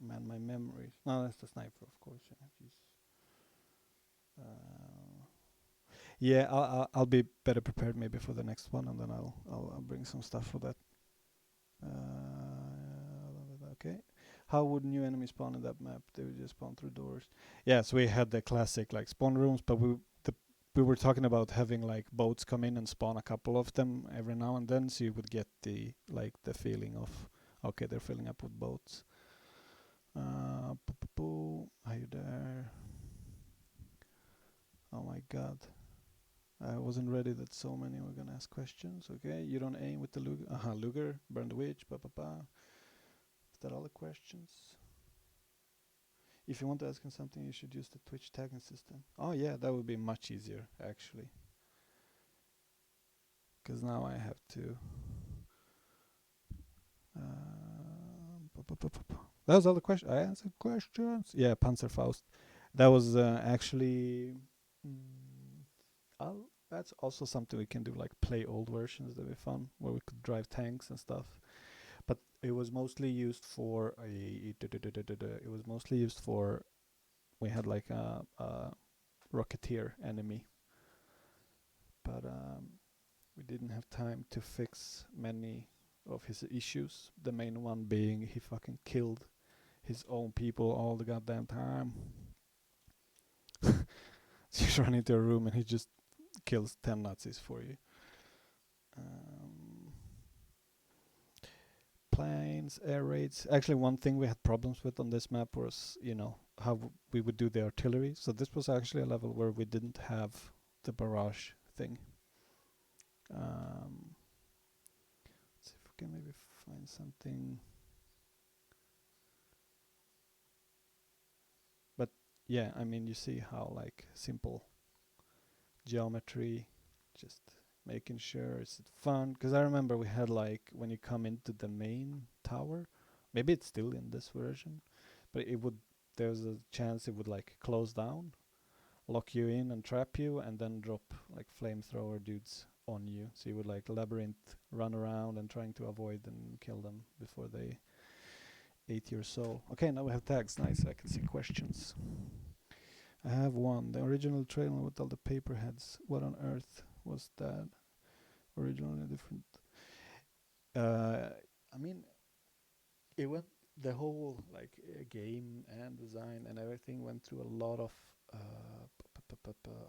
Man, my memories. No, that's the sniper, of course. Yeah, jeez. Uh, yeah, I'll be better prepared maybe for the next one, and then I'll bring some stuff for that. Okay. How would new enemies spawn in that map? They would just spawn through doors. Yeah, so we had the classic like spawn rooms, but we were talking about having like boats come in and spawn a couple of them every now and then, so you would get the feeling of okay, they're filling up with boats. Are you there? Oh my god. I wasn't ready that so many were gonna ask questions. Okay, you don't aim with the Luger. Luger, burn the witch, Is that all the questions? If you want to ask him something, you should use the Twitch tagging system. Oh yeah, that would be much easier actually. Because now I have to. That was all the questions. I answered questions. Yeah, Panzerfaust. That was actually. Mm, that's also something we can do, like play old versions. That'd be fun, where we could drive tanks and stuff. But it was mostly used for it was mostly used for we had like a rocketeer enemy, but we didn't have time to fix many of his issues. The main one being he fucking killed his own people all the goddamn time. So you run into a room and he just kills 10 Nazis for you. Um, Planes, air raids. Actually, one thing we had problems with on this map was, how we would do the artillery. So this was actually a level where we didn't have the barrage thing. Let's see if we can maybe find something. But yeah, I mean, you see how like simple geometry, just making sure it's fun. Because I remember we had like when you come into the main tower, maybe it's still in this version, but it would there's a chance it would like close down, lock you in and trap you, and then drop like flamethrower dudes on you. So you would like labyrinth run around and trying to avoid and kill them before they ate your soul. Okay, now we have tags. Nice, I can see questions. I have one. The original trailer with all the paper heads. What on earth was that? Originally different. Uh, I mean, it went the whole like game and design and everything went through a lot of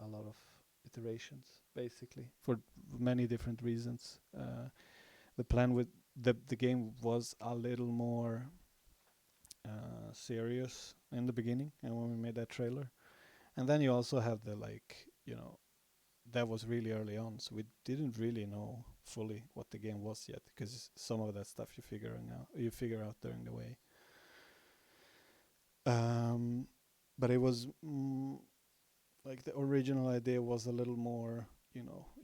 a lot of iterations, basically, for many different reasons. The plan with the game was a little more serious in the beginning, and when we made that trailer, and then you also have the like that was really early on, so we didn't really know fully what the game was yet, because some of that stuff you figure out during the way. Um, but it was like the original idea was a little more,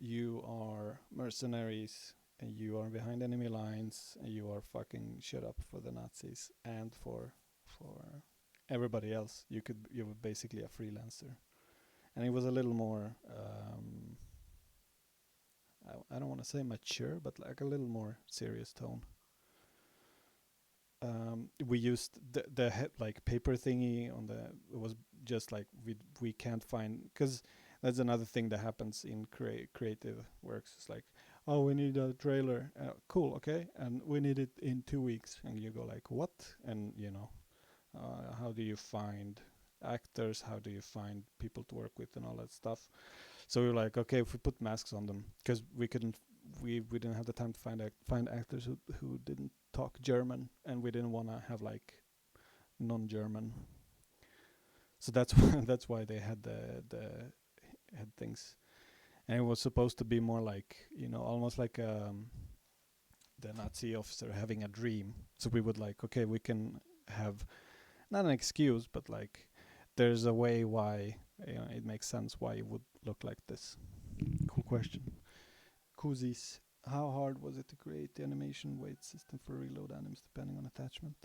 you are mercenaries and you are behind enemy lines and you are fucking shit up for the Nazis and for everybody else. You were basically a freelancer, and it was a little more. I don't want to say mature, but like a little more serious tone. We used the like paper thingy on the. It was just like we can't find, because that's another thing that happens in creative works. It's like, oh, we need a trailer. Cool, okay, and we need it in 2 weeks, and you go like, what? And how do you find actors? How do you find people to work with and all that stuff? So we were like, okay, if we put masks on them, because we didn't have the time to find actors who didn't talk German, and we didn't want to have like non-German. So that's that's why they had the had things, and it was supposed to be more like almost like the Nazi officer having a dream. So we would like, okay, we can have not an excuse, but like there's a way why it makes sense why it would look like this. Cool question. Kuzis. How hard was it to create the animation weight system for reload enemies depending on attachment?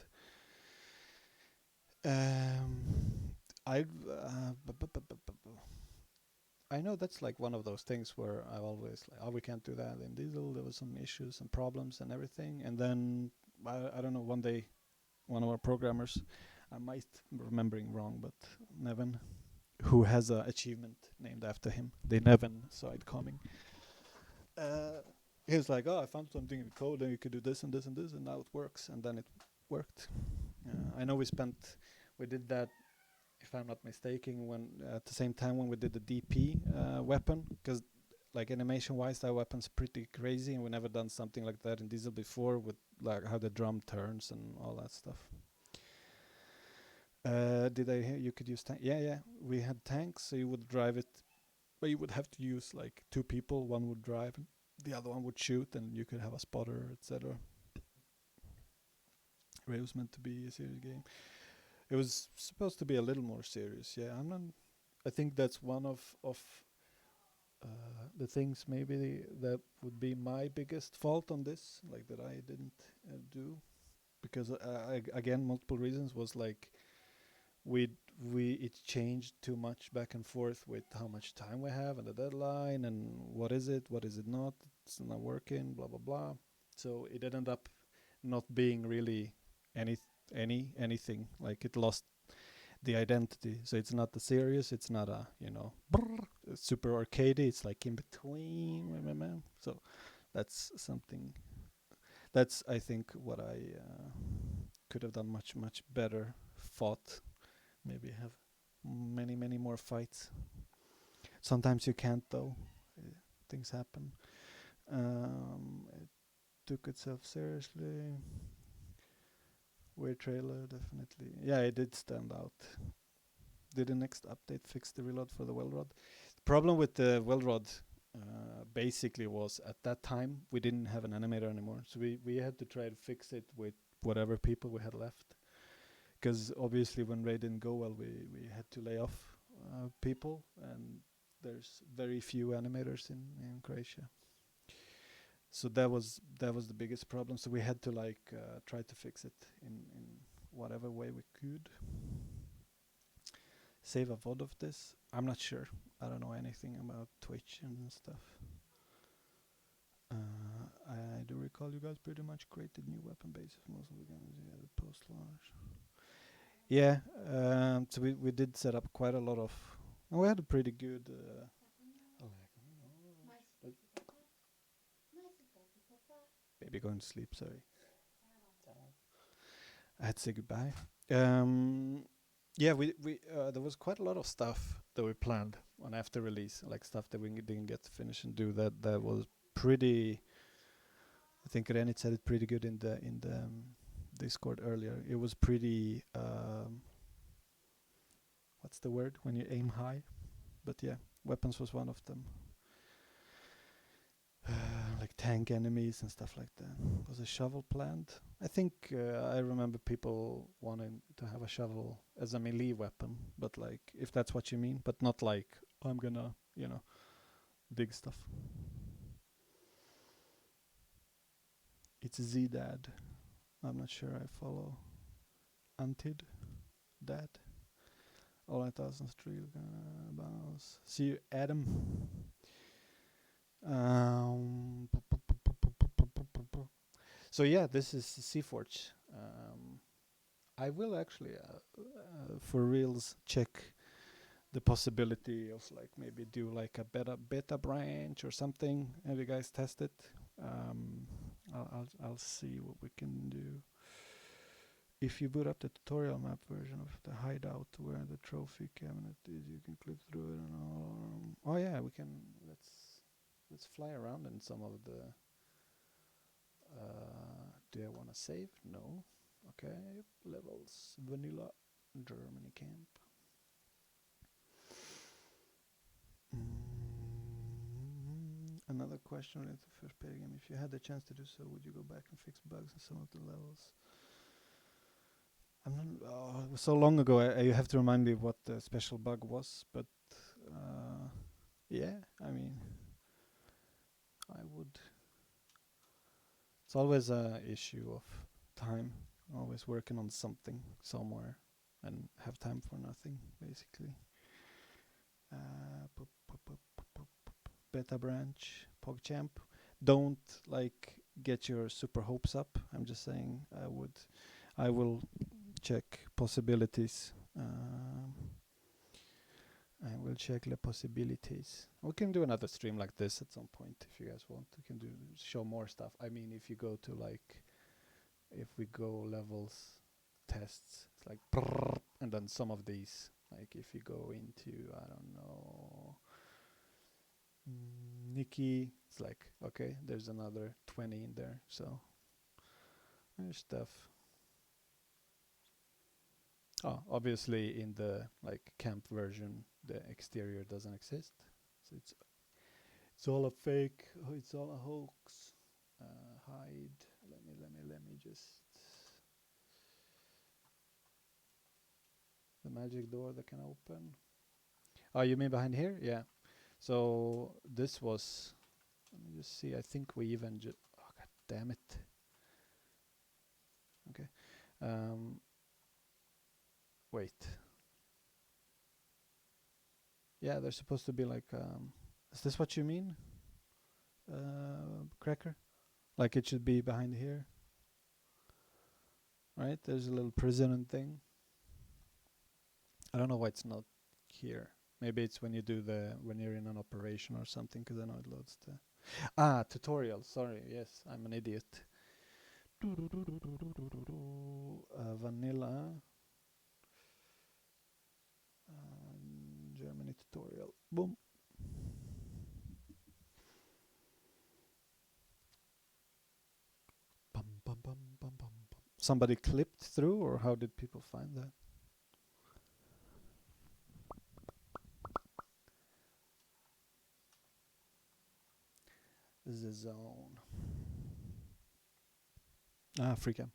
I I know that's like one of those things where I've always like, oh, we can't do that in Diesel. There was some issues and problems and everything. And then I don't know. One day, one of our programmers I might be remembering wrong, but Nevin, who has a achievement named after him, the Nevin side coming. Uh, he was like, "Oh, I found something in the code, and you could do this and this and this, and now it works." And then it worked. I know we did that, if I'm not mistaken, when at the same time when we did the DP weapon, because like animation wise that weapon's pretty crazy, and we never done something like that in Diesel before, with like how the drum turns and all that stuff. Did I hear you could use tank? Yeah, yeah, we had tanks, so you would drive it, but you would have to use like two people. One would drive and the other one would shoot, and you could have a spotter, etc. It was meant to be a serious game. It was supposed to be a little more serious. Yeah, I'm not. I think that's one of the things maybe that would be my biggest fault on this, like that I didn't do, because again multiple reasons was like we we it changed too much back and forth with how much time we have and the deadline and what is it not, it's not working, blah blah blah. So it ended up not being really any anything, like it lost the identity. So it's not the serious, it's not a super arcadey, it's like in between. So that's something, that's I think what I could have done much better, fought, maybe have many more fights. Sometimes you can't though. Things happen. It took itself seriously. Weird trailer, definitely. Yeah, it did stand out. Did the next update fix the reload for the well rod? The problem with the well rod basically was at that time we didn't have an animator anymore, so we had to try to fix it with whatever people we had left. Because obviously when Raid didn't go well, we had to lay off people, and there's very few animators in Croatia. So that was the biggest problem. So we had to like try to fix it in whatever way we could. Save a VOD of this? I'm not sure. I don't know anything about Twitch and stuff. I do recall you guys pretty much created new weapon bases most of the games you had post launch. Yeah, so we did set up quite a lot of. And we had a pretty good. Baby going to sleep. Sorry, I had to say goodbye. Yeah, we there was quite a lot of stuff that we planned on after release, like stuff that we didn't get to finish and do. That was pretty. I think Renit said it pretty good in the Discord earlier. It was pretty. What's the word when you aim high? But yeah, weapons was one of them. Like tank enemies and stuff like that. Was a shovel planned? I think I remember people wanting to have a shovel as a melee weapon, but like if that's what you mean, but not like I'm gonna dig stuff. It's Z-Dad. I'm not sure I follow Antid Dad. All 9,003 bounce. See you, Adam. So yeah, this is Seaforge. I will actually, for reals, check the possibility of like maybe do like a beta branch or something. Have you guys tested? I'll see what we can do. If you boot up the tutorial map version of the hideout where the trophy cabinet is, you can click through it and all. Oh yeah, we can. Let's fly around in some of the. Do I want to save? No. Okay. Levels. Vanilla. Germany camp. Another question related to first Payday game. If you had the chance to do so, would you go back and fix bugs in some of the levels? I'm not. Oh, it was so long ago. You have to remind me what the special bug was. But yeah, I mean, I would. It's always a issue of time. Always working on something somewhere, and have time for nothing, basically. Beta branch, PogChamp. Don't like get your super hopes up. I'm just saying I will check possibilities. I will check the possibilities. We can do another stream like this at some point if you guys want. We can do show more stuff. I mean, if you go to like, if we go levels, tests, it's like, and then some of these, like if you go into, I don't know, Nikki, it's like, okay, there's another 20 in there. So there's stuff. Oh, obviously in the like camp version, the exterior doesn't exist. So it's all a fake. It's all a hoax. Hide. Let me just. The magic door that can open. Oh, you mean behind here? Yeah. So this was. Let me just see. I think we even. Oh, god damn it. Okay. Wait. Yeah, there's supposed to be like. Is this what you mean? Cracker? Like it should be behind here. Right? There's a little prison thing. I don't know why it's not here. Maybe it's when you do when you're in an operation or something, because I know it loads the tutorial. Sorry, yes, I'm an idiot. Vanilla Germany tutorial. Boom. Bum, bum, bum, bum, bum, bum. Somebody clipped through, or how did people find that? The zone. Free cam.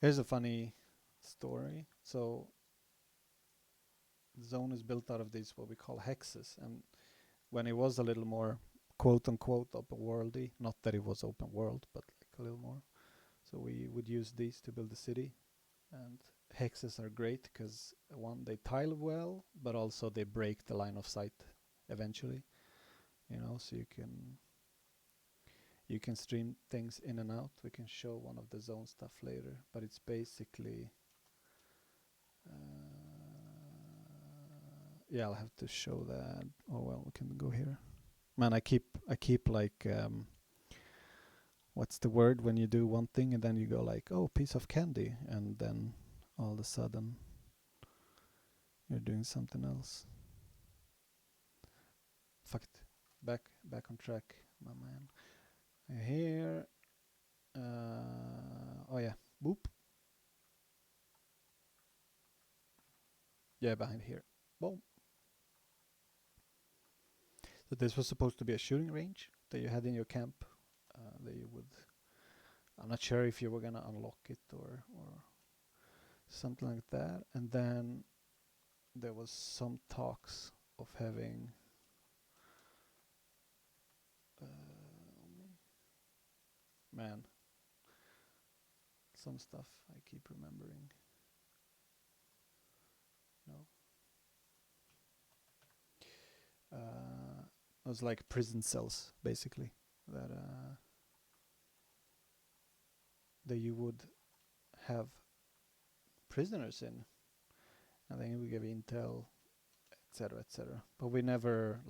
Here's a funny story. So the zone is built out of these what we call hexes, and when it was a little more quote unquote open worldy, not that it was open world, but like a little more. So we would use these to build the city, and hexes are great because one, they tile well, but also they break the line of sight eventually. So you can stream things in and out. We can show one of the zone stuff later, but it's basically yeah, I'll have to show that. Oh well, we can go here. Man, I keep like what's the word when you do one thing and then you go like, oh, piece of candy, and then all of a sudden you're doing something else. Fuck it. Back on track, my man. Here. Oh yeah. Boop. Yeah, behind here. Boom. So this was supposed to be a shooting range that you had in your camp. That you would. I'm not sure if you were gonna unlock it or something like that. And then there was some talks of having. Man, some stuff I keep remembering. No. It was like prison cells, basically, that you would have prisoners in, and then we give intel, etc., etc. But we never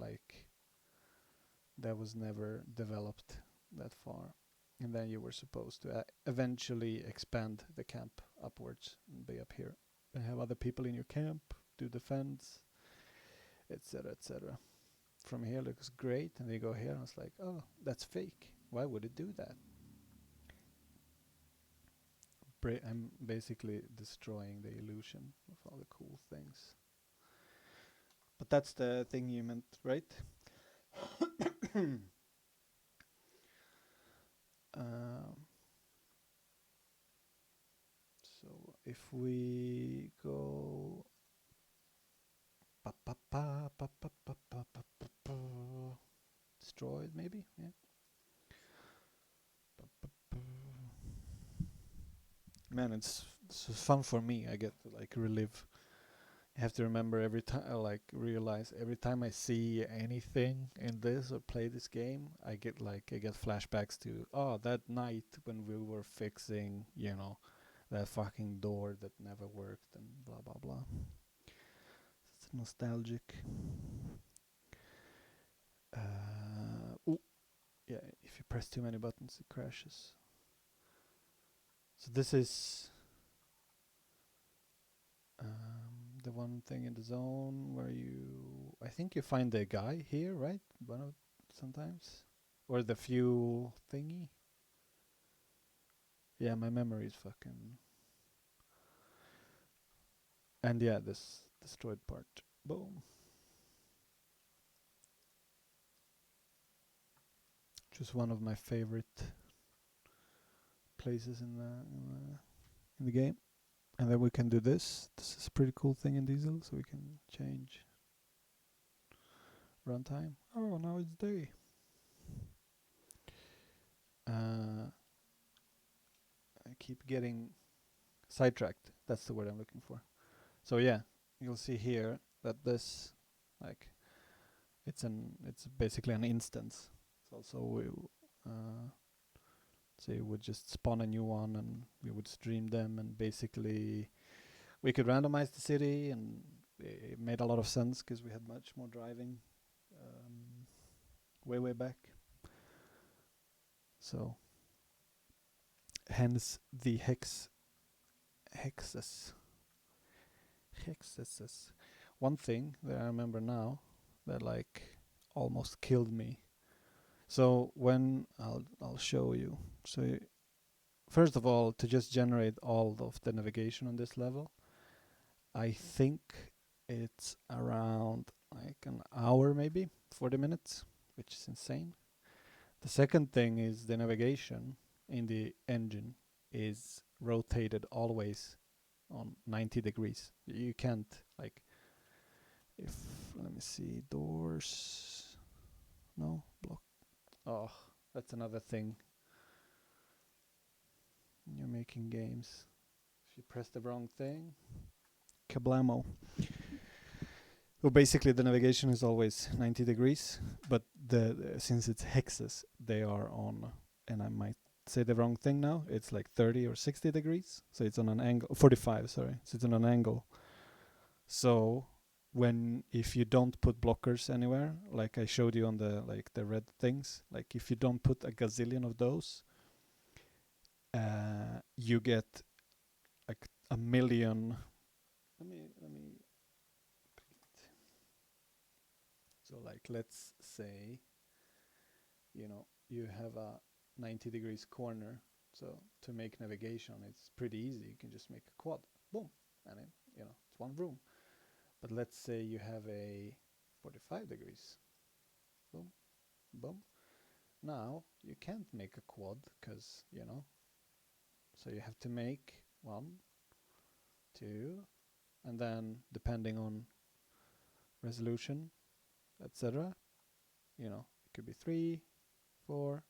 that was never developed that far. And then you were supposed to eventually expand the camp upwards and be up here and have other people in your camp do defense, etc., etc. From here looks great, and they go here and it's like, oh, that's fake. Why would it do that? I'm basically destroying the illusion of all the cool things. But that's the thing you meant, right? So if we go destroyed, maybe, yeah. Man, it's fun for me. I get to like relive. I have to remember every time. I like realize every time I see anything in this or play this game, I get flashbacks to that night when we were fixing that fucking door that never worked and blah blah blah. It's nostalgic. Ooh, yeah. If you press too many buttons, it crashes. So this is the one thing in the zone where I think you find the guy here, right? Sometimes, or the fuel thingy. Yeah, my memory is fucking. And yeah, this destroyed part. Boom. Just one of my favorite places in the game. And then we can do this. This is a pretty cool thing in Diesel, so we can change runtime. Oh, now it's day. I keep getting sidetracked. That's the word I'm looking for. So yeah, you'll see here that this, like, it's basically an instance. So so you would just spawn a new one, and we would stream them, and basically we could randomize the city, and it made a lot of sense because we had much more driving way back. So hence the hexes. One thing that I remember now that like almost killed me. So when I'll show you. So first of all, to just generate all of the navigation on this level, I think it's around like an hour, maybe 40 minutes, which is insane. The second thing is the navigation in the engine is rotated always on 90 degrees. You can't, like, if, let me see, doors, no, block. Oh, that's another thing when you're making games. If you press the wrong thing, kablamo. Well, basically the navigation is always 90 degrees, but since it's hexes, they are on, and I might say the wrong thing now, it's like 30 or 60 degrees, so it's on an angle, 45, sorry, so it's on an angle. So if you don't put blockers anywhere, like I showed you on the red things, like if you don't put a gazillion of those, you get like a million. Let me. So like let's say, you have a 90 degrees corner. So to make navigation, it's pretty easy. You can just make a quad, boom, and it's one room. But let's say you have a 45 degrees, boom, boom. Now you can't make a quad because so you have to make one, two, and then depending on resolution, etc. It could be 3, 4,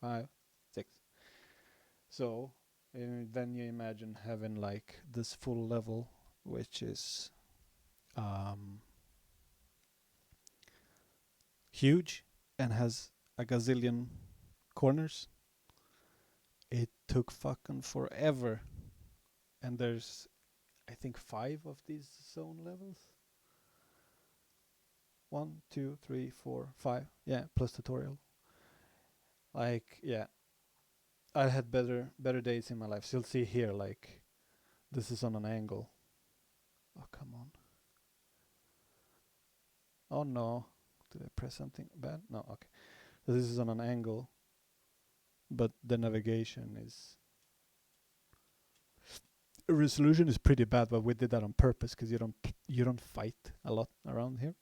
5, 6. So then you imagine having like this full level, which is huge and has a gazillion corners. It took fucking forever, and there's I think 5 of these zone levels. 1, 2, 3, 4, 5. Yeah, plus tutorial. Like, yeah, I had better days in my life. So you'll see here, like, this is on an angle. Oh, come on. Oh no. Did I press something bad? No, okay. So this is on an angle, but the navigation is resolution is pretty bad, but we did that on purpose because you don't fight a lot around here.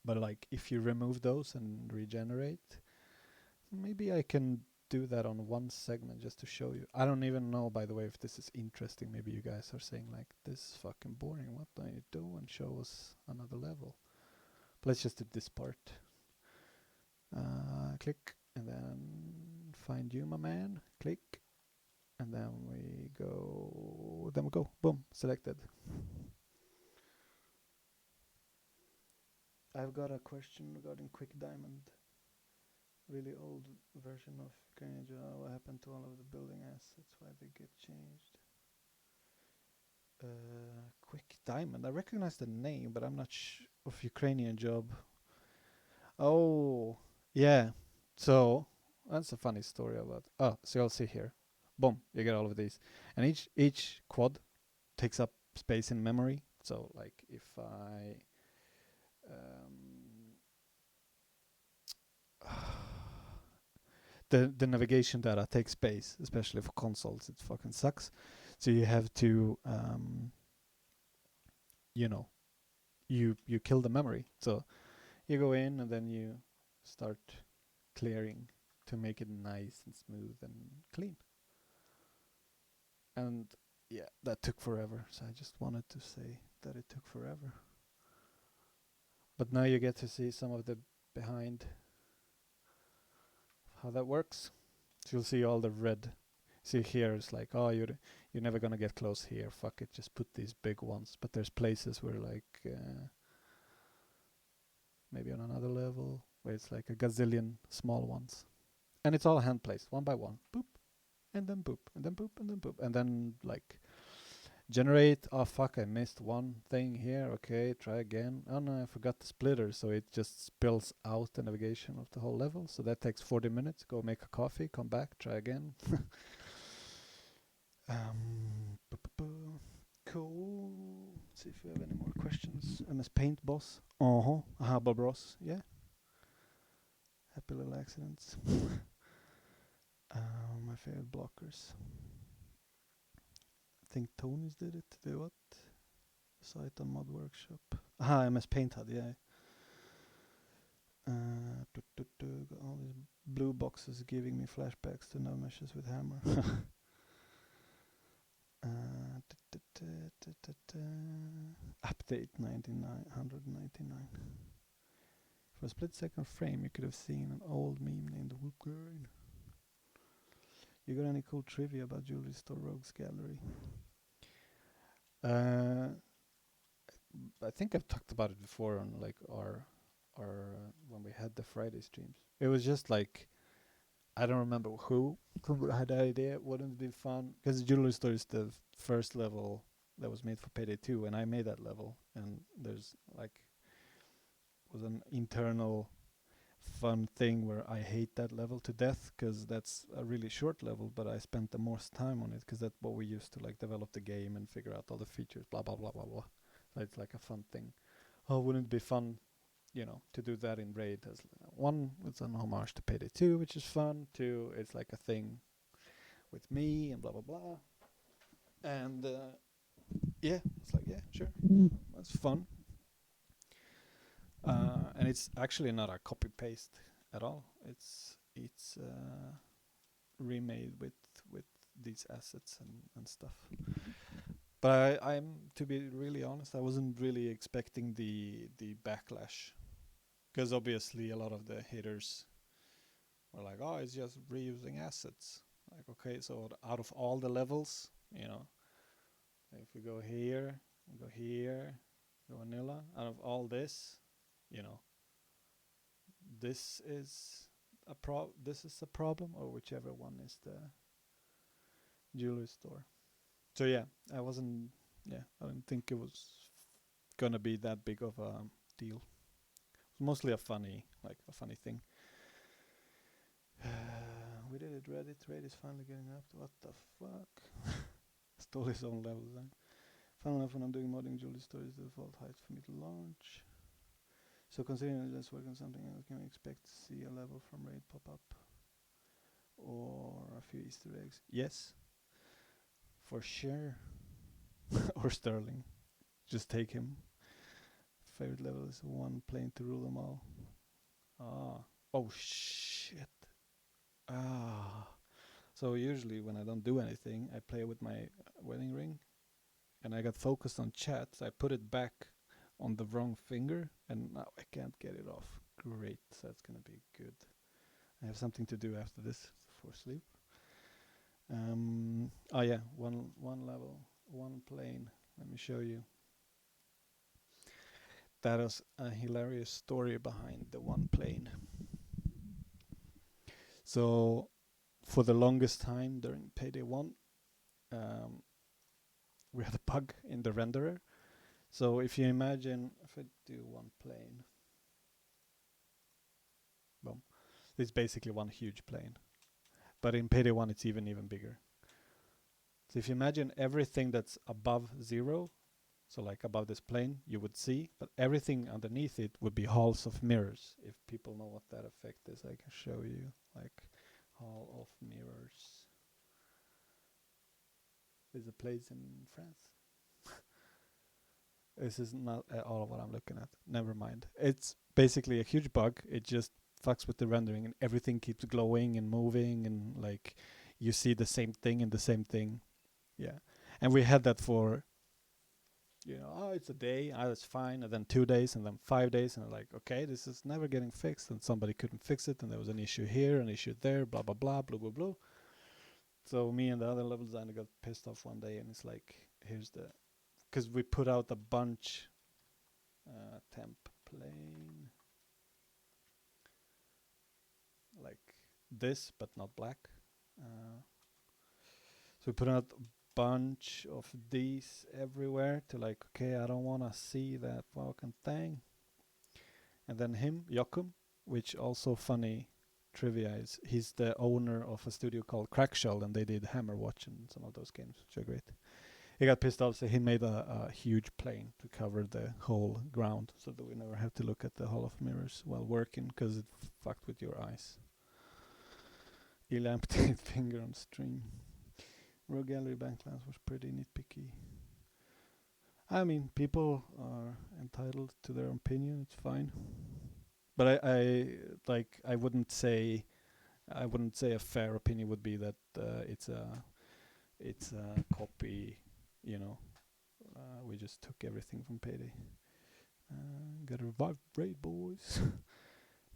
But like if you remove those and regenerate, maybe I can do that on one segment just to show you. I don't even know, by the way, if this is interesting. Maybe you guys are saying like, this is fucking boring, what don't you do, and show us another level. But let's just do this part. Click, and then find you, my man. Click, and then we go, boom, selected. I've got a question regarding Quick Diamond. really old version of Ukrainian Java. What happened to all of the building assets? Why they get changed? Quick Diamond. I recognize the name, but I'm not of Ukrainian job. Oh, yeah. So that's a funny story about. Oh, so you'll see here. Boom, you get all of these, and each quad takes up space in memory. So like if I um, the navigation data takes space, especially for consoles. It fucking sucks. So you have to you know you kill the memory. So you go in and then you start clearing to make it nice and smooth and clean. And yeah, that took forever. So I just wanted to say that it took forever. But now you get to see some of the behind how that works. So you'll see all the red. See here, it's like, oh, you're never gonna get close here. Fuck it, just put these big ones. But there's places where like maybe on another level where it's like a gazillion small ones, and it's all hand placed one by one. Boop, and then boop, and then boop, and then boop, and then like generate. Oh fuck, I missed one thing here. Okay, try again. Oh no, I forgot the splitter, so it just spills out the navigation of the whole level. So that takes 40 minutes. Go make a coffee, come back, try again. Cool. Let's see if we have any more questions. MS Paint boss. Bob Ross. Yeah. Happy little accidents. My favorite blockers. I think Tony's did it. Did what? Site on Mod Workshop. MS Paint had, yeah. Got all these blue boxes giving me flashbacks to no meshes with hammer. Update 199. For a split second frame, you could have seen an old meme named Whoop Girl. You got any cool trivia about Jewelry Store Rogues Gallery? I think I've talked about it before on like our when we had the Friday streams. It was just like I don't remember who had the idea. Wouldn't it be fun? Because the Jewelry Store is the first level that was made for Payday 2, and I made that level. And there's like was an internal fun thing where I hate that level to death because that's a really short level, but I spent the most time on it because that's what we used to like develop the game and figure out all the features, blah blah blah blah blah. So it's like a fun thing. Oh, wouldn't it be fun, to do that in Raid? As one, it's an homage to Payday 2, which is fun. Two, it's like a thing with me and blah blah blah. And yeah, it's like yeah, sure, that's fun. And it's actually not a copy paste at all. It's remade with these assets and stuff. But I'm to be really honest, I wasn't really expecting the backlash because obviously a lot of the haters were like, "Oh, it's just reusing assets." Like, okay, so out of all the levels, if we go here, go here, go vanilla, out of all this, you know, this is this is a problem, or whichever one is the jewelry store. So yeah, I wasn't. Yeah, I didn't think it was gonna be that big of a deal. It was mostly a funny thing. We did it. Reddit. Reddit is finally getting up. What the fuck? Stole his own level design. Fun enough when I'm doing modding jewelry store is the default height for me to launch. So considering let's work on something else, can we expect to see a level from Raid pop up? Or a few Easter eggs? Yes. For sure. Or Sterling. Just take him. Favorite level is one plane to rule them all. Ah. Oh shit. Ah. So usually when I don't do anything, I play with my wedding ring, and I got focused on chat. So I put it back on the wrong finger, and now I can't get it off. Great. So that's gonna be good. I have something to do after this before sleep. Oh yeah, one level, one plane. Let me show you. That is a hilarious story behind the one plane. So for the longest time during Payday 1, um, we had a bug in the renderer. So if you imagine, if I do one plane, boom, it's basically one huge plane. But in Payday 1, it's even bigger. So if you imagine everything that's above zero, so like above this plane, you would see, but everything underneath it would be halls of mirrors. If people know what that effect is, I can show you. Like hall of mirrors. There's a place in France. This is not at all what I'm looking at. Never mind. It's basically a huge bug. It just fucks with the rendering and everything keeps glowing and moving and like you see the same thing and the same thing. Yeah. And we had that for, oh, it's a day, that's fine, and then 2 days, and then 5 days, and like, okay, this is never getting fixed, and somebody couldn't fix it, and there was an issue here, an issue there, blah blah blah, blah blah blah. So me and the other level designer got pissed off one day, and it's like, because we put out a bunch, temp plane, like this, but not black. So we put out a bunch of these everywhere to like, okay, I don't want to see that fucking thing. And then him, Jokum, which also funny trivia is, he's the owner of a studio called Crackshell, and they did Hammerwatch and some of those games, which are great. He got pissed off, so he made a huge plane to cover the whole ground, so that we never have to look at the Hall of Mirrors while working, because it fucked with your eyes. Ilija amputated finger on stream. Rogue Gallery Banklands was pretty nitpicky. I mean, people are entitled to their opinion. It's fine, but I wouldn't say a fair opinion would be that it's a copy. You know, we just took everything from Payday. Gotta revive Raid boys.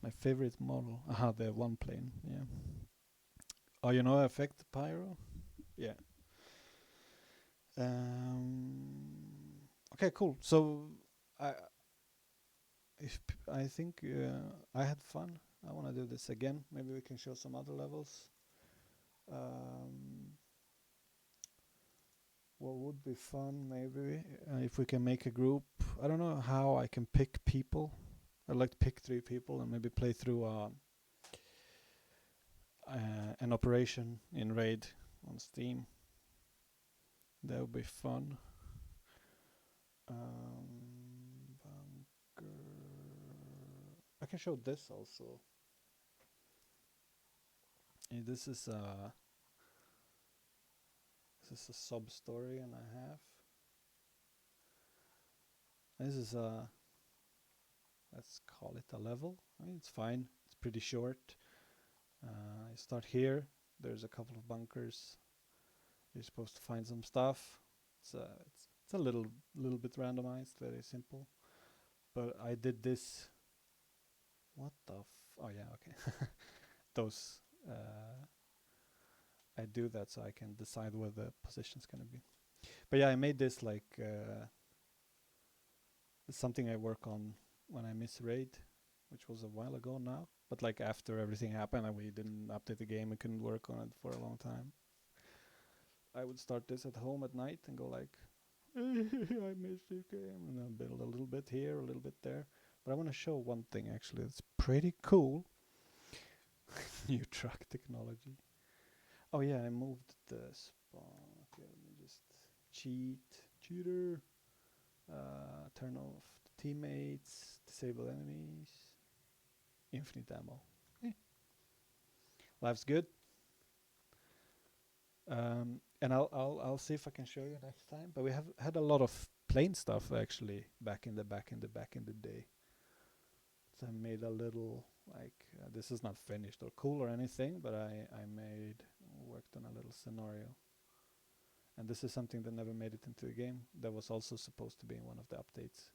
My favorite model. Aha, the one plane. Yeah. Oh, you know Effect Pyro? Yeah. Okay, cool. So I I think I had fun. I want to do this again. Maybe we can show some other levels. What would be fun, maybe, if we can make a group. I don't know how I can pick people. I'd like to pick 3 people and maybe play through an operation in Raid on Steam. That would be fun. Bunker. I can show this also. This is a sub story and a half. This is let's call it a level. I mean, it's fine. It's pretty short. You start here. There's a couple of bunkers. You're supposed to find some stuff. It's a little bit randomized, very simple. But I did this. What the? Oh yeah, okay. Those. I do that so I can decide where the position's gonna be. But yeah, I made this like it's something I work on when I miss Raid, which was a while ago now. But like after everything happened and we didn't update the game and couldn't work on it for a long time, I would start this at home at night and go like, I missed this game, and then build a little bit here, a little bit there. But I want to show one thing actually. It's pretty cool. New truck technology. Oh yeah, I moved the spawn. Okay, let me just cheater. Turn off the teammates, disable enemies, infinite ammo. Life's good. And I'll see if I can show you next time. But we have had a lot of plain stuff actually back in the day. So I made a little like this is not finished or cool or anything, but I worked on a little scenario. And this is something that never made it into the game. That was also supposed to be in one of the updates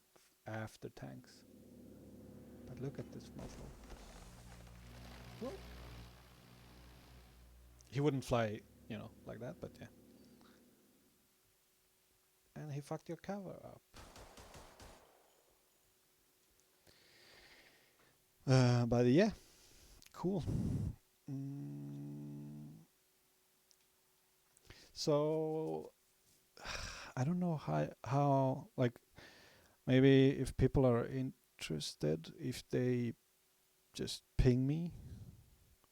after tanks. But look at this mofo. Whoa. He wouldn't fly, like that, but yeah. And he fucked your cover up. But yeah, cool. Mm, so I don't know how like maybe if people are interested, if they just ping me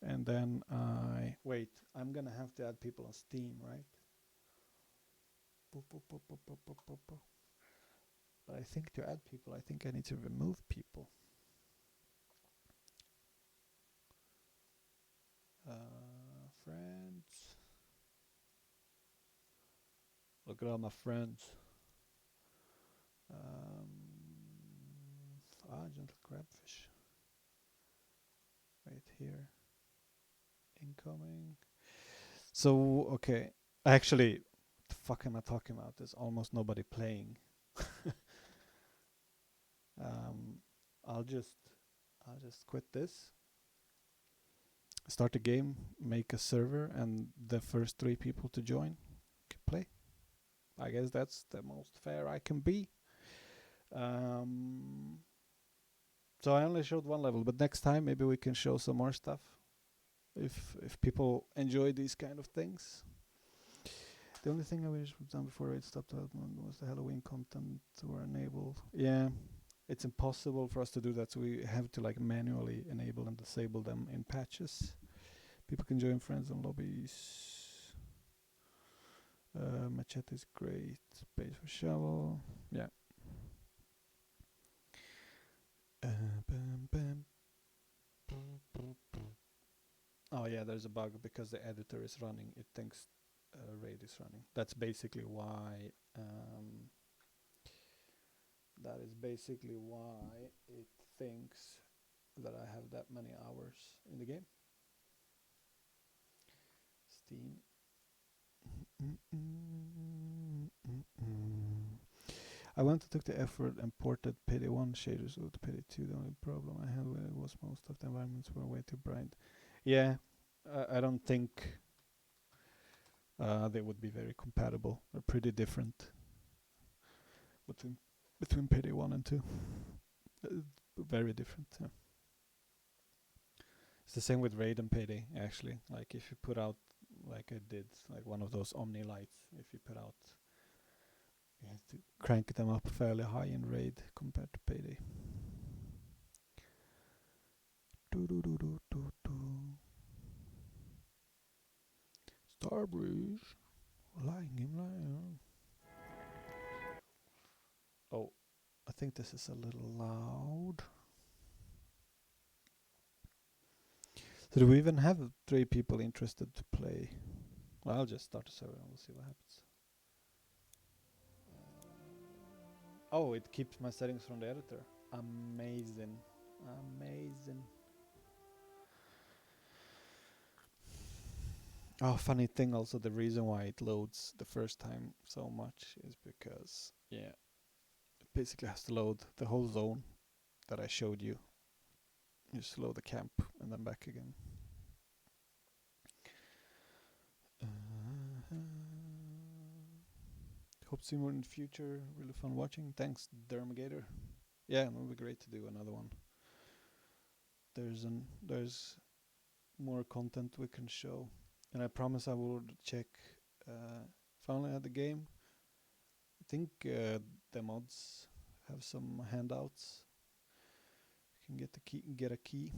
and then I wait. I'm gonna have to add people on Steam, right? Boop, boop, boop, boop, boop, boop, boop, boop. But I think to add people, I think I need to remove people. Friends. Look at all my friends. Gentle crabfish. Right here. Incoming. So, okay. Actually, the fuck am I talking about? There's almost nobody playing. um, I'll just, I'll just quit this. Start a game, make a server, and the first 3 people to join can play. I guess that's the most fair I can be. Um, so I only showed one level, but next time maybe we can show some more stuff. If people enjoy these kind of things. The only thing I wish was done before it stopped development was the Halloween content were enabled. Yeah, it's impossible for us to do that, so we have to like manually enable and disable them in patches. People can join friends and lobbies. Machete is great. Base for shovel. Yeah. Bam, bam. Oh yeah, there's a bug because the editor is running. It thinks raid is running. That's basically why. That is basically why it thinks that I have that many hours in the game. Steam. I went to took the effort and ported Payday 1 shaders to Payday 2. The only problem I had with it was most of the environments were way too bright. Yeah, I don't think they would be very compatible. They're pretty different between Payday 1 and 2. Very different. Yeah. It's the same with Raid and Payday, actually. Like if you put out, like I did, like one of those Omni lights, if you put out, you have to crank them up fairly high in Raid compared to Payday. Starbreeze, lying. Oh, I think this is a little loud. So do we even have 3 people interested to play? Well, I'll just start a server and we'll see what happens. Oh, it keeps my settings from the editor. Amazing. Amazing. Oh, funny thing also, the reason why it loads the first time so much is because, yeah, it basically has to load the whole zone that I showed you. You just load the camp and then back again. Hope to see more in the future. Really fun watching. Thanks, Dermigator. Yeah, it would be great to do another one. There's more content we can show, and I promise I will check. Finally at the game. I think the mods have some handouts. You can get the key. Get a key.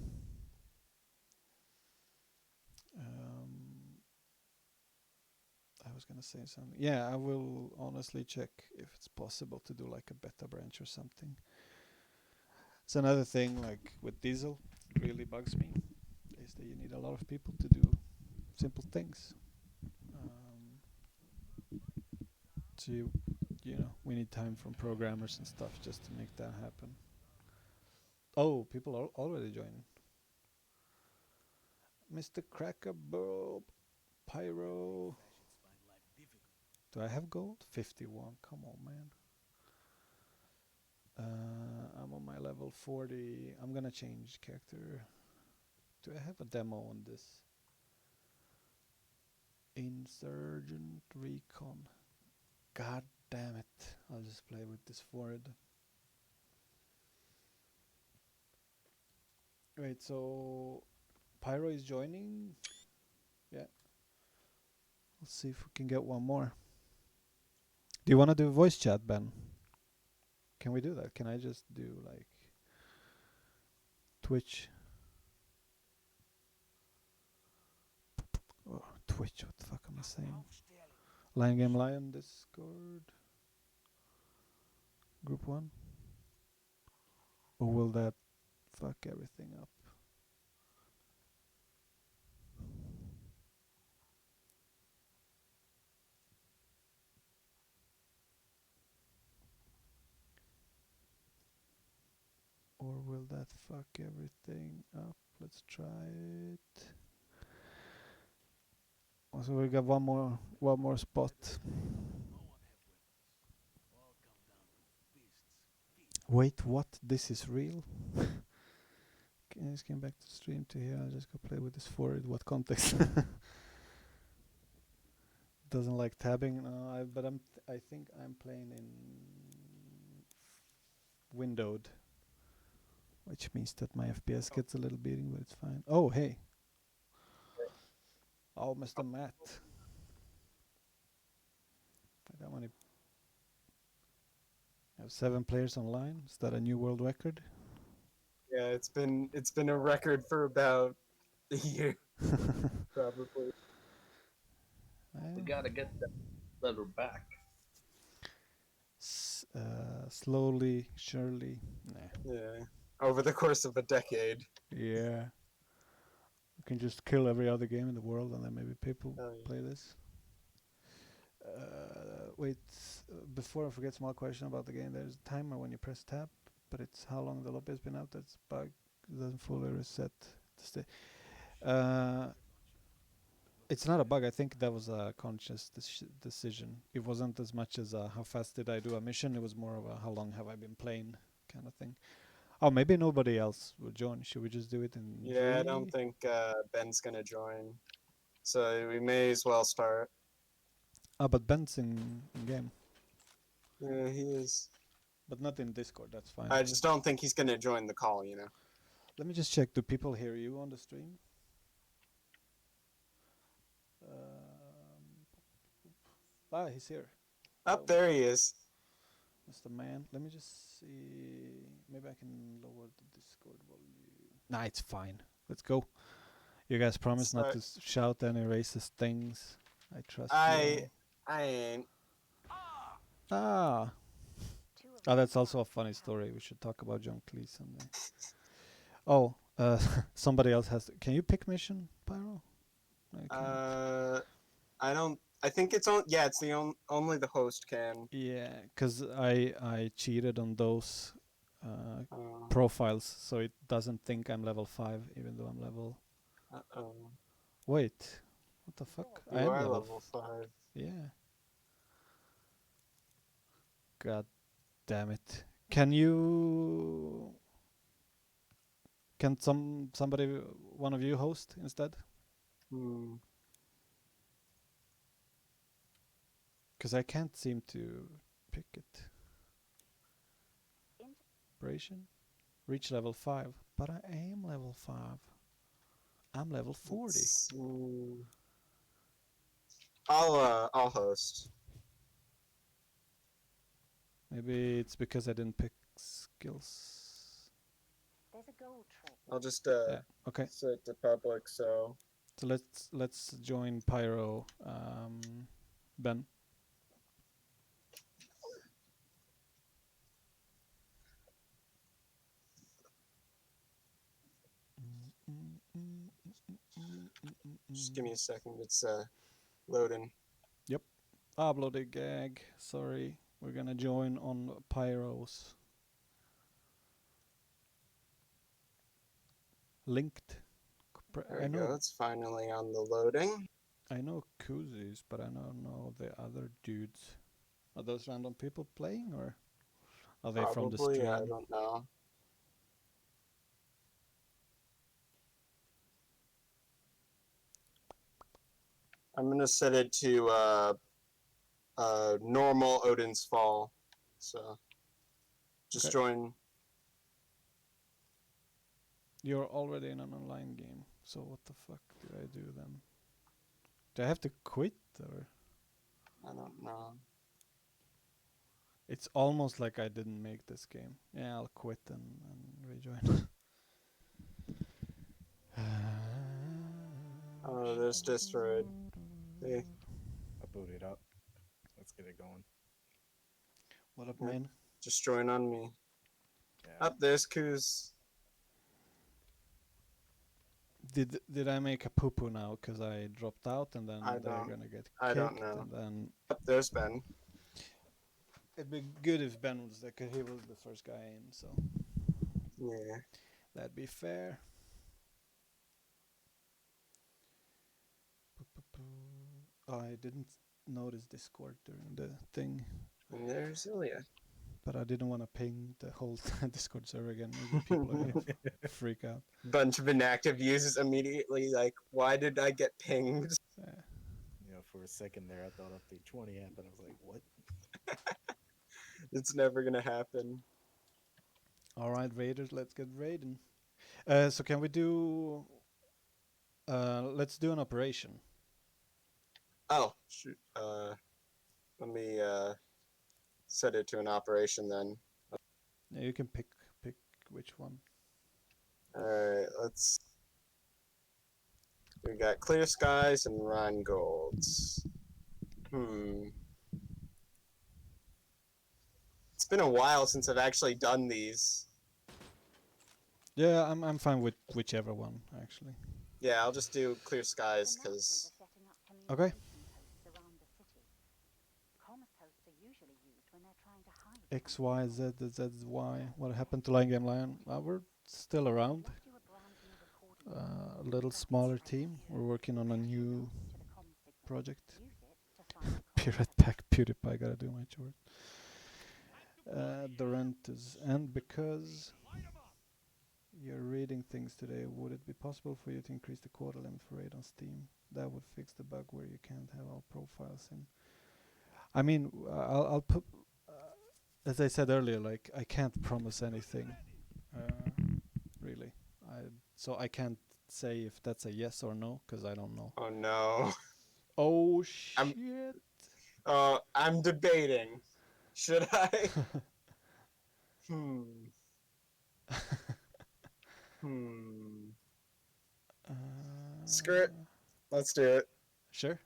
I was gonna say something. Yeah, I will honestly check if it's possible to do like a beta branch or something. It's another thing like with Diesel, really bugs me, is that you need a lot of people to do simple things. So you know, we need time from programmers and stuff just to make that happen. Oh, people are already joining. Mr. Crackerbob, Pyro. Do I have gold? 51. Come on, man. I'm on my level 40. I'm gonna change character. Do I have a demo on this? Insurgent Recon. God damn it. I'll just play with this forehead. Wait, so Pyro is joining. Yeah. Let's see if we can get one more. Do you want to do voice chat, Ben? Can we do that? Can I just do like Twitch? Oh, Twitch. What the fuck am I saying? Lion Game Lion Discord. Group 1. Or will that fuck everything up? Or will that fuck everything up? Let's try it. So we got one more spot. Wait, what? This is real? I just came back to stream to here. I just go play with this forward. What context? Doesn't like tabbing. No, but I think I'm playing in windowed, which means that my FPS gets a little beating, but it's fine. Oh, hey. Oh, Mr. Matt. I got many. I have 7 players online. Is that a new world record? Yeah, it's been a record for about a year, probably. We gotta get that lever back. Slowly, surely. Nah. Yeah, over the course of a decade. Yeah. We can just kill every other game in the world and then maybe people play this. Wait, before I forget, small question about the game. There's a timer when you press tab, but it's how long the lobby has been out. That's bug. It doesn't fully reset to stay. It's not a bug. I think that was a conscious decision. It wasn't as much as how fast did I do a mission. It was more of a how long have I been playing kind of thing. Oh, maybe nobody else will join. Should we just do it in Yeah, 3? I don't think Ben's gonna join, so we may as well start. Ah, but Ben's in game. Yeah, he is. But not in Discord, that's fine. I just don't think he's gonna join the call, you know. Let me just check. Do people hear you on the stream? He's here. Up there he is. Mr. Man. Let me just see. Maybe I can lower the Discord volume. Nah, it's fine. Let's go. You guys promise not to shout any racist things. I trust you. I ain't. Ah. Oh, that's also a funny story. We should talk about John Cleese someday. Oh, somebody else has. Can you pick mission, Pyro? I don't. I think it's on. Yeah, it's the only the host can. Yeah, because I cheated on those profiles, so it doesn't think I'm level 5, even though I'm level. Wait, what the fuck? You are level 5. Yeah. God damn it! Can you? Can somebody, one of you, host instead? Because I can't seem to pick it. Inspiration? Reach level 5. But I am level 5. I'm level 40. I'll host. Maybe it's because I didn't pick skills. There's a gold trade. I'll just okay. set to public, so let's join Pyro, Ben. Just give me a second. It's loading. Yep. Uploaded gag. Sorry. We're gonna join on Pyro's. Linked. There we go. It's finally on the loading. I know Koozies, but I don't know the other dudes. Are those random people playing, or are they from the stream? I don't know. I'm gonna set it to normal Odin's Fall. So just join. You're already in an online game, So what the fuck did I do then? Do I have to quit or? I don't know. It's almost like I didn't make this game. Yeah, I'll quit and rejoin. Oh, there's destroyed. See? I booted up. Let's get it going. What up, Yeah. man? Just join on me. Yeah. Up there's Kuz. Did I make a poo poo now? Cause I dropped out and then I they're don't- gonna get I don't kicked know. and then Up there's Ben. it'd be good if Ben was there, cause he was the first guy in. So Yeah. that'd be fair. Oh, I didn't notice Discord during the thing, And there's Ilija. but I didn't want to ping the whole Discord server again. Maybe people are gonna freak out. Bunch of inactive users immediately like, why did I get pinged? You know, for a second there, I thought update 20 happened. I was like, what? It's never gonna happen. All right, Raiders, let's get raiding. So can we do? Let's do an operation. Oh, shoot. Let me set it to an operation then. Yeah, you can pick which one. Alright, let's. We got Clear Skies and Rhinegold's. It's been a while since I've actually done these. Yeah, I'm fine with whichever one actually. Yeah, I'll just do Clear Skies because Okay. X Y Z Z Y. What happened to Lion Game Lion? We're still around. A little smaller team. We're working on a new project. Pirate Pack PewDiePie, gotta do my chores. The rent is and because you're reading things today, would it be possible for you to increase the quota limit for raid on Steam? That would fix the bug where you can't have all profiles in. I mean, I'll put, as I said earlier, like I can't promise anything, really. So I can't say if that's a yes or no because I don't know. oh no. Oh shit! I'm debating. Should I? Screw it. Let's do it. Sure.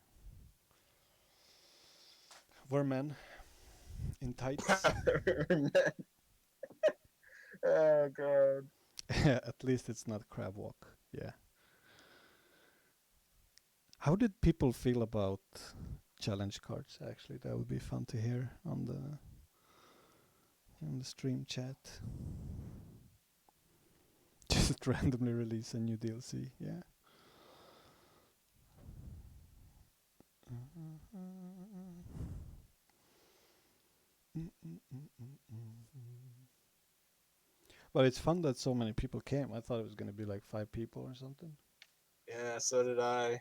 We're men in tights. Oh god. At least it's not crab walk. Yeah. How did people feel about challenge cards? Actually, that would be fun to hear on the stream chat. Just randomly release a new DLC. Yeah. But it's fun that so many people came. I thought it was going to be like 5 people or something. Yeah, so did I.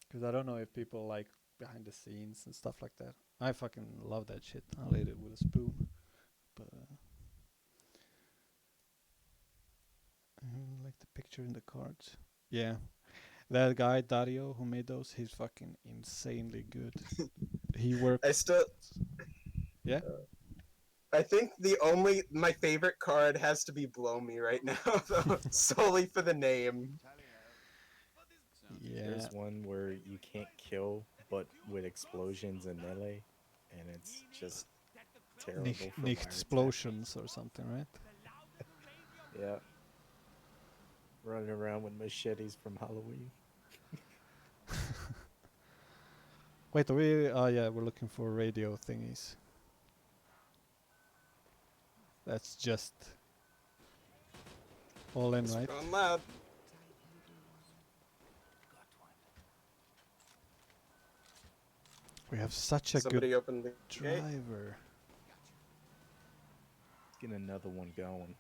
Because I don't know if people like behind the scenes and stuff like that. I fucking love that shit. I'll eat it with a spoon. But I like the picture in the cards. Yeah. That guy, Dario, who made those, he's fucking insanely good. He worked... Yeah? I think my favorite card has to be Blow Me right now, though, solely for the name. Yeah. There's one where you can't kill, but with explosions and melee, and it's just terrible. Nicht explosions or something, right? Yeah. Running around with machetes from Halloween. Wait, are we... Oh yeah, we're looking for radio thingies. That's just... all in, right? Going loud. We have such a Somebody good opened the gate. driver. Get another one going.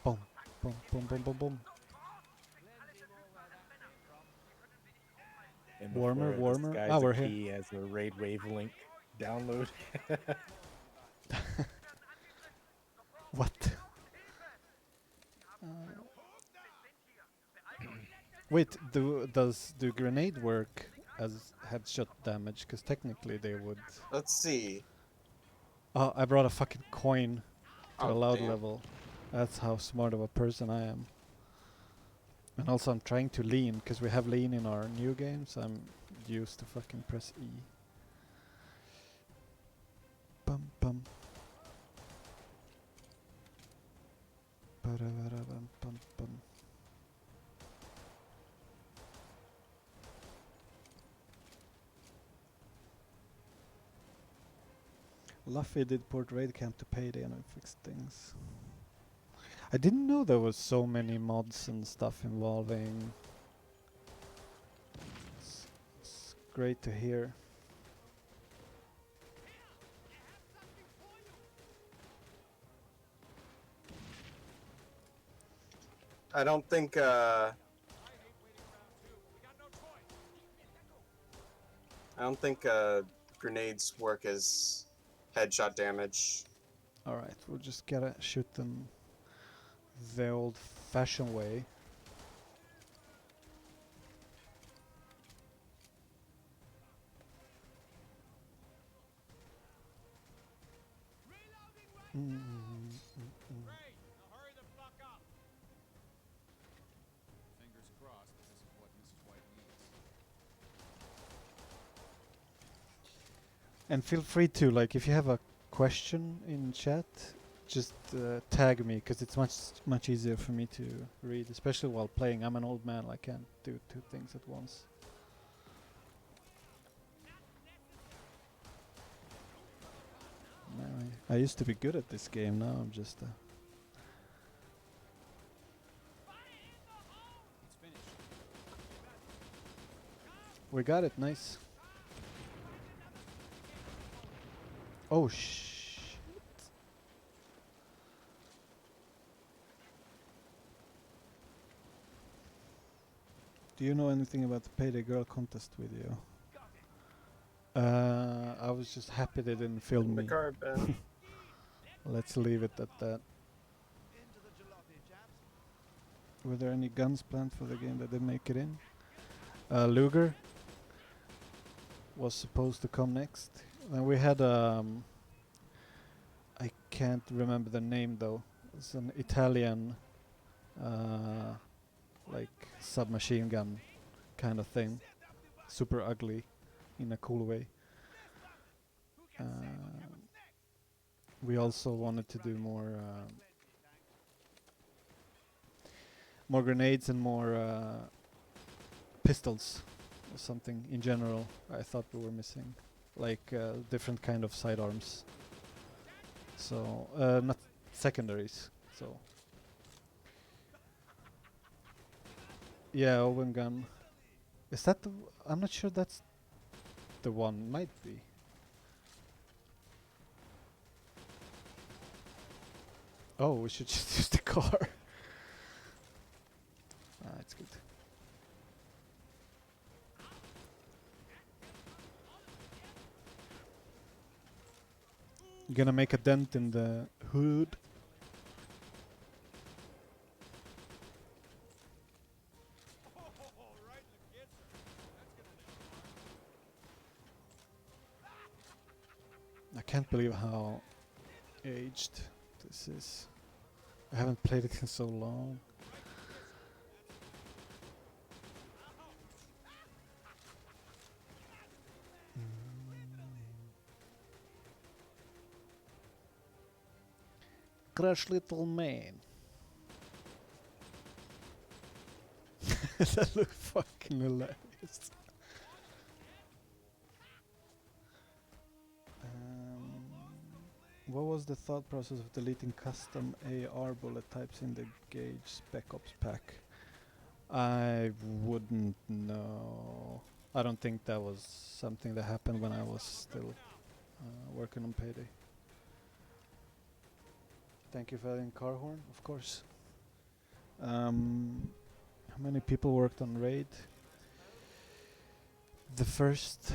Boom, boom, boom, boom, boom, boom. And Warmer, before warmer. this guy's Ah, a we're here. key as a raid wavelength download. What? Wait, do grenade work as headshot damage? Because technically they would. Let's see. Oh, I brought a fucking coin to a Oh, loud damn. level. That's how smart of a person I am. And also I'm trying to lean, because we have lean in our new games. I'm used to fucking press E. Bum bum. Ba-da-ba-da-bum, bum bum. Luffy did port raid camp to Payday and fixed things. I didn't know there was so many mods and stuff involving. It's great to hear. I don't think grenades work as headshot damage. Alright, we'll just gotta shoot them the old-fashioned way. And feel free to, like, if you have a question in chat, just tag me, because it's much easier for me to read, especially while playing. I'm an old man, I can't do two things at once. Man, I used to be good at this game, now I'm just we got it, nice. Oh shit. Do you know anything about the Payday Girl contest video? I was just happy they didn't film The me. card, Ben. Let's leave it at that. Were there any guns planned for the game that didn't make it in? Luger was supposed to come next. Then we had I can't remember the name though. It's an Italian like submachine gun kind of thing. Super ugly in a cool way. We also wanted to do more grenades and more pistols or something in general. I thought we were missing, like different kind of sidearms. So not secondaries. So yeah, Owen gun. Is that the? I'm not sure that's the one. Might be. Oh, we should just use the car. It's good. Gonna make a dent in the hood. I can't believe how aged this is. I haven't played it in so long. Crush little man. That looks fucking hilarious. What was the thought process of deleting custom AR bullet types in the Gauge Spec Ops pack? I wouldn't know. I don't think that was something that happened when I was still working on Payday. Thank you for adding car horn, of course. How many people worked on Raid? The first,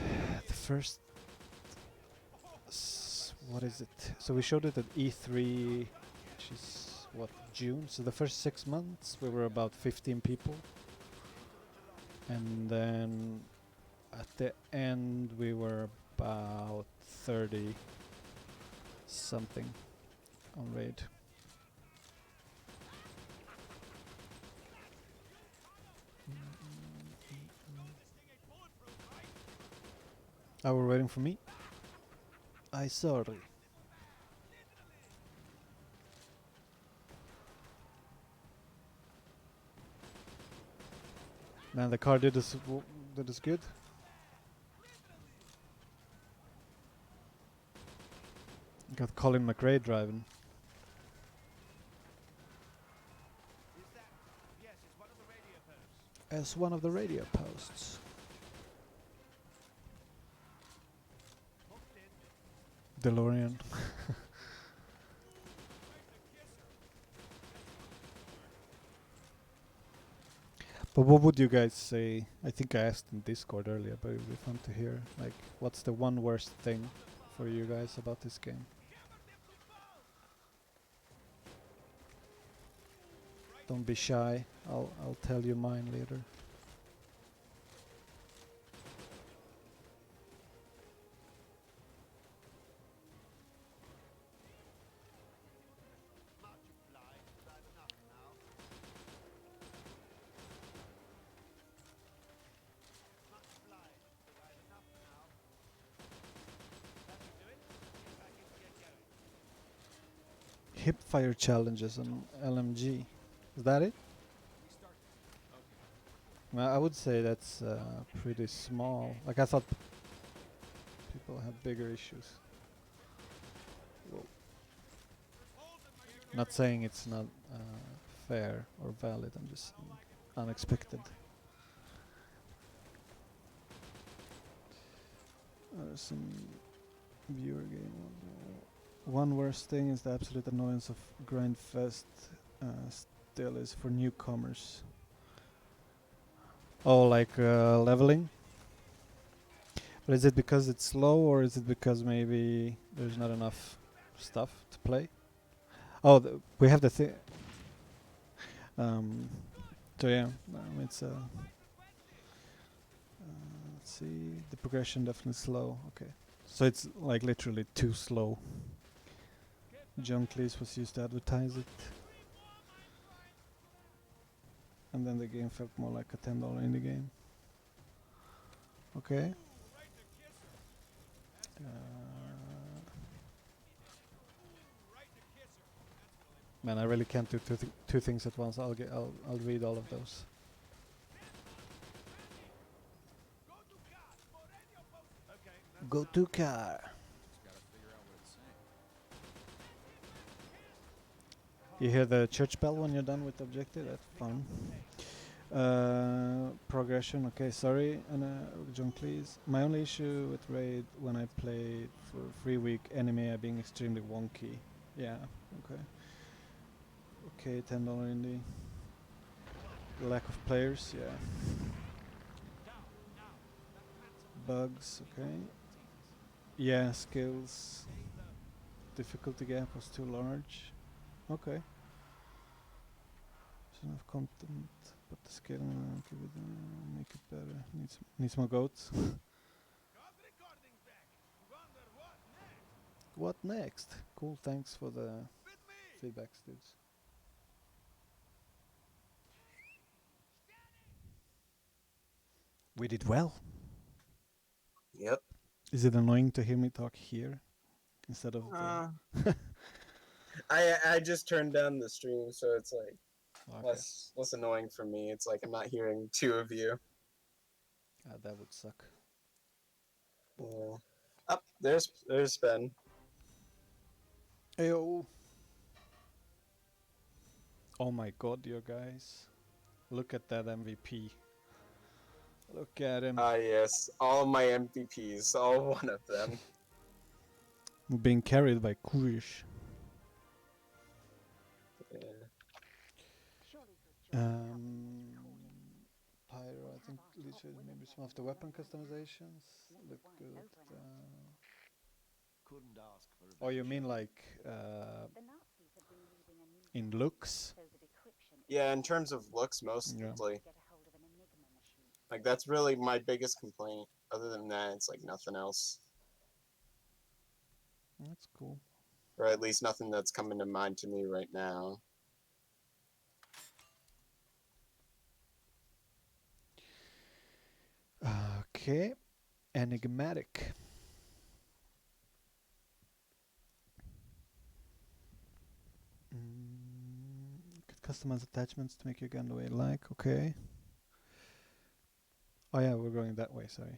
what is it? So we showed it at E3, which is what, June? So the first 6 months we were about 15 people. And then at the end we were about 30 something on raid. Oh, we're waiting for me? I sorry. Man, the car did us good. Got Colin McRae driving. As one of the radio posts. DeLorean. But what would you guys say? I think I asked in Discord earlier, but it would be fun to hear. Like, what's the one worst thing for you guys about this game? Don't be shy. I'll tell you mine later. Hip fire challenges on LMG. Is that it? Well, I would say that's pretty small. Like, I thought people had bigger issues. Whoa. Not saying it's not fair or valid, I'm just saying unexpected. Some viewer game. One worst thing is the absolute annoyance of Grindfest still is for newcomers. Oh, like leveling? But is it because it's slow, or is it because maybe there's not enough stuff to play? Oh, we have the thing. So yeah, it's let's see, the progression definitely slow. Okay, so it's like literally too slow. John Cleese was used to advertise it, and then the game felt more like a $10 indie game. Okay. Man, I really can't do two things at once. I'll read all of those. Go to car. You hear the church bell when you're done with the objective? That's fun. Progression, okay, sorry, John please. My only issue with Raid when I played for 3 week anime being extremely wonky. Yeah, okay. Okay, $10 indie. Lack of players, yeah. Bugs, okay. Yeah, skills. Difficulty gap was too large. Okay. There's enough content, but the scaling make it better. Needs more goats. What next? Cool, thanks for the feedback, dudes. We did well. Yep. Is it annoying to hear me talk here instead of I just turned down the stream, so it's like okay. less annoying for me. It's like I'm not hearing two of you. That would suck. Yeah. Up there's Ben. Ayo. Oh my god, you guys. Look at that MVP. Look at him. Ah yes, all my MVPs, all one of them. Being carried by Kurish. Yeah. Pyro, I think literally maybe some of the weapon customizations look good. Couldn't ask for a Oh, you better mean show. like The Nazis have been using a new in technique looks? so the decryption Yeah, in terms of looks Yeah. mostly. get a hold of an Enigma machine. Like that's really my biggest complaint. Other than that, it's like nothing else, That's cool. or at least nothing that's coming to mind to me right now. Okay. Enigmatic. Could customize attachments to make your gun the way you like. Okay. Oh yeah, we're going that way. Sorry.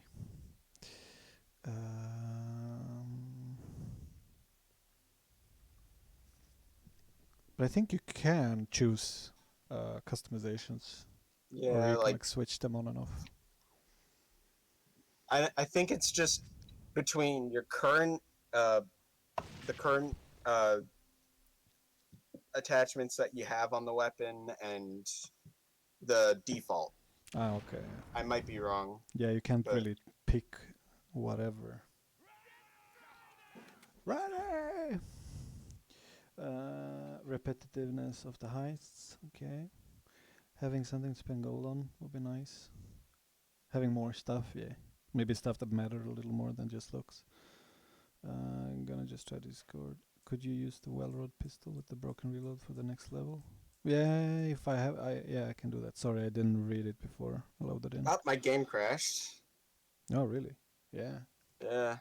But I think you can choose customizations, or Yeah, you can like like switch them on and off. I think it's just between your current the current uh attachments that you have on the weapon and the default. Ah, okay. I might be wrong, Yeah, you can't but really pick whatever. Ready! Repetitiveness of the heists. Okay. Having something to spend gold on would be nice. Having more stuff, yeah. Maybe stuff that matter a little more than just looks. I'm gonna just try Discord. Could you use the well-rod pistol with the broken reload for the next level? Yeah, if I have, I can do that. Sorry, I didn't read it before I loaded in. oh, my game crashed. Oh, really? Yeah. Yeah.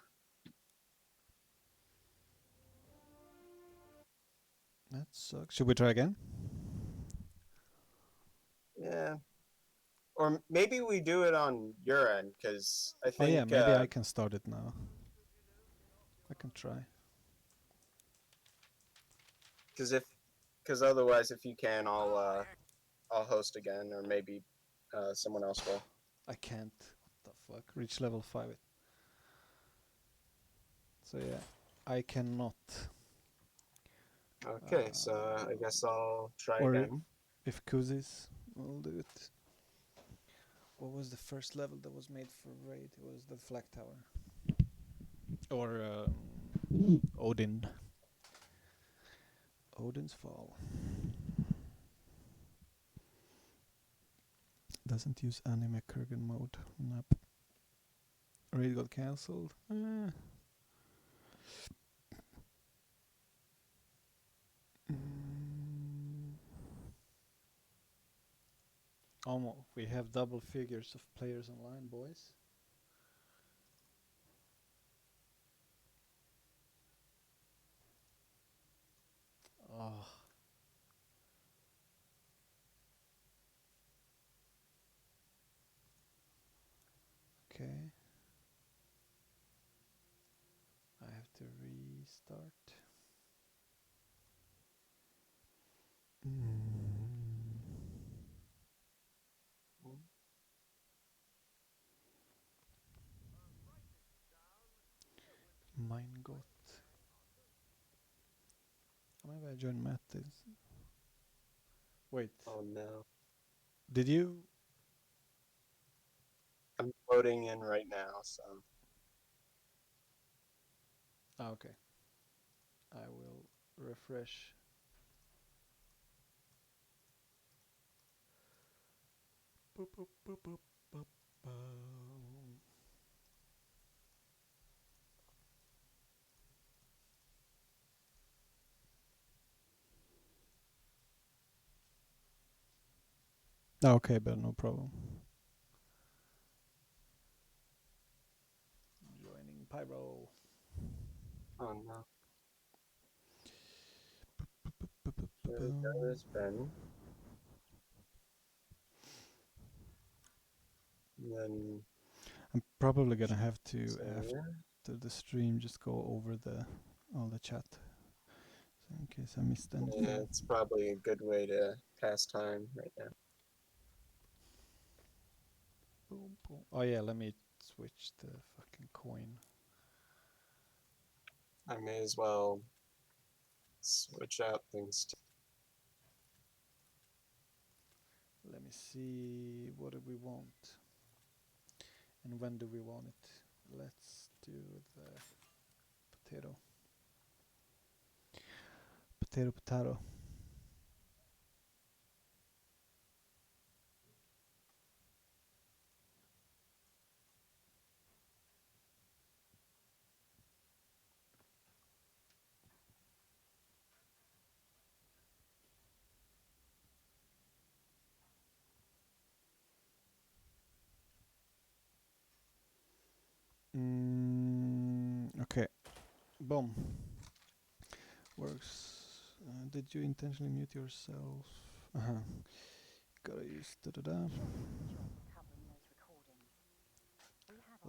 That sucks. Should we try again? Yeah. Or maybe we do it on your end, because I Oh yeah, think maybe I can start it now. I can try. because otherwise, if you can, I'll host again, or maybe someone else will. I can't. What the fuck? Reach level 5. So yeah, I cannot. Okay, so I guess I'll try Or again. if Kuzis, we'll do it. What was the first level that was made for raid? It was the flag tower. Or Odin. Odin's Fall. Doesn't use anime Kurgan mode. Nope. Raid got cancelled. Almost. We have double figures of players online, boys. Oh. Okay. I have to restart. Mine got. Maybe I joined Mattis. Wait. Oh no. Did you? I'm loading in right now, so. Ah, okay. I will refresh. Boop, boop, boop, boop, boop, boom. Okay, but no problem. Joining Pyro. Oh no. There goes Ben. And then. I'm probably gonna have to So, after the stream just go over all the chat, so in case I missed yeah, anything. it's probably a good way to pass time right now. Boom, boom. Oh yeah, let me switch the fucking coin. I may as well switch out things. Let me see, what do we want? And when do we want it? Let's do the potato. Potato, potato. Okay. Boom. Works. Did you intentionally mute yourself? Uh-huh. Gotta use da-da-da.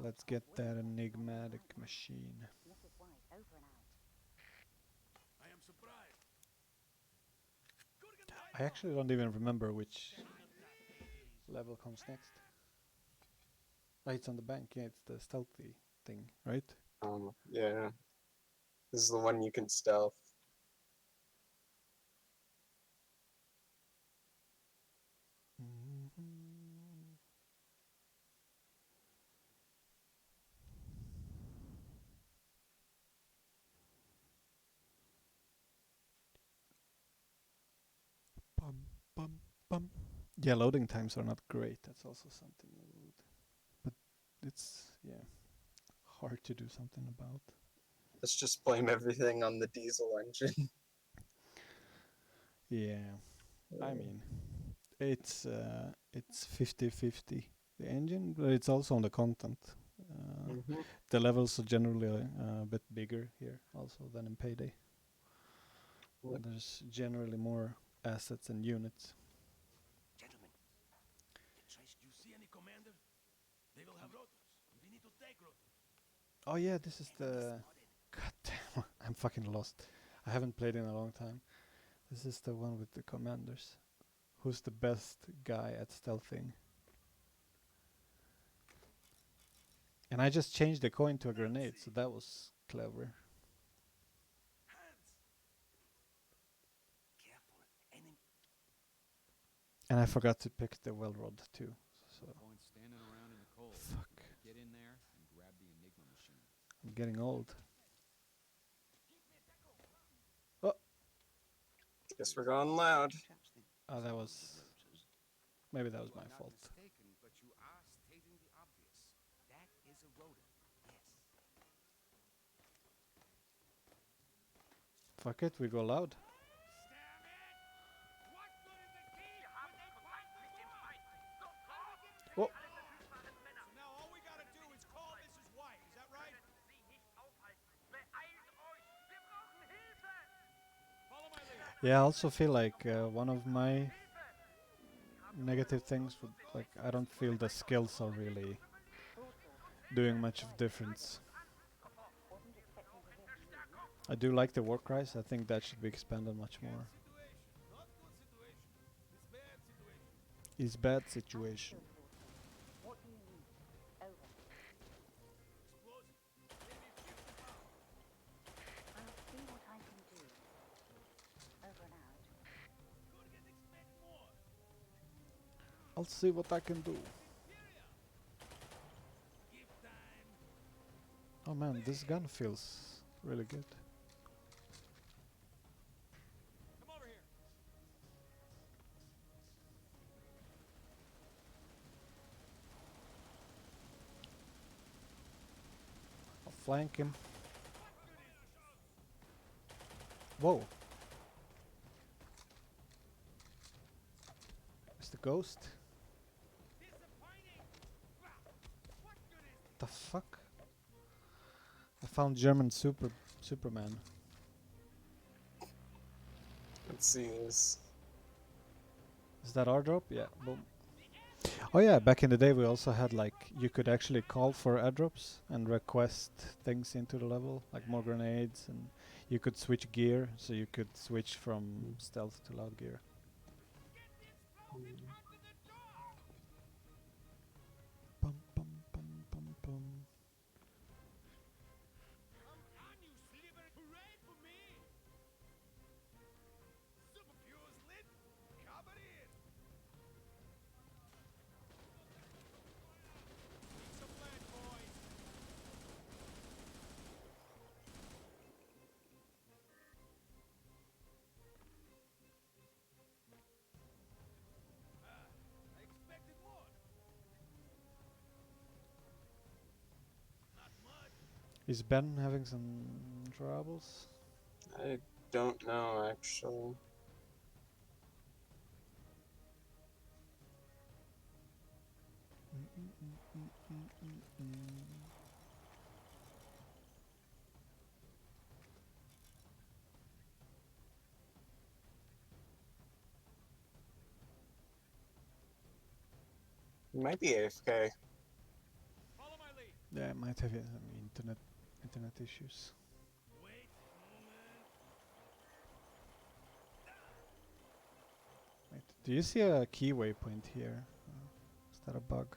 Let's get that enigmatic machine. I actually don't even remember which level comes next. Oh, it's on the bank. Yeah, it's the stealthy thing, right? Yeah. This is the one you can stealth. Bum, bum, bum. Yeah, loading times are not great. That's also something but it's hard to do something about. Let's just blame everything on the diesel engine. Yeah, I mean, it's 50-50 the engine, but it's also on the content. Mhm. The levels are generally a bit bigger here also than in Payday. And there's generally more assets and units. Gentlemen, you see any commander? They will have rotors. We need to take rotors. Oh yeah, this is the... God damn, I'm fucking lost. I haven't played in a long time. This is the one with the commanders. Who's the best guy at stealthing? And I just changed the coin to a grenade, so that was clever. Careful. Enemy. And I forgot to pick the well rod too. So Point standing around in the cold. fuck. Get in there and grab the Enigma machine. I'm getting old. Oh, Guess we're going loud. oh, that was... Maybe that was my fault. Mistaken, but you are stating the obvious. That is a rotor. Yes. Fuck it, we go loud. Oh, Now all we gotta do is call this is white. Is that right? Follow my lead. yeah, I also feel like one of my negative things would, like, I don't feel the skills are really doing much of difference. I do like the war cries. I think that should be expanded much more. Not good situation. It's bad situation. Is bad situation. What do you need? Over. Explosive. Maybe 50 pounds. I'll see what I can do. Over and out. Couldn't expect more. I'll see what I can do. Superior. Give time. Oh man, this gun feels really good. Come over here. I'll flank him. Whoa. It's the ghost. Disappointing. What good is The fuck? I found German Superman. Let's see this. Is that our drop? Yeah, boom. Oh yeah, back in the day we also had like, you could actually call for airdrops and request things into the level, like more grenades, and you could switch gear, so you could switch from stealth to loud gear. Bum, bum, bum, bum, bum. Come on, you sliver. Hooray for me. Super fuse lit. Cover it. It's a plan, boys. I expected more. Not much. Is Ben having some troubles? I don't know, actually. He might be AFK. Follow my lead. Yeah, it might have internet issues. Wait a moment. Wait, do you see a key waypoint here? Is that a bug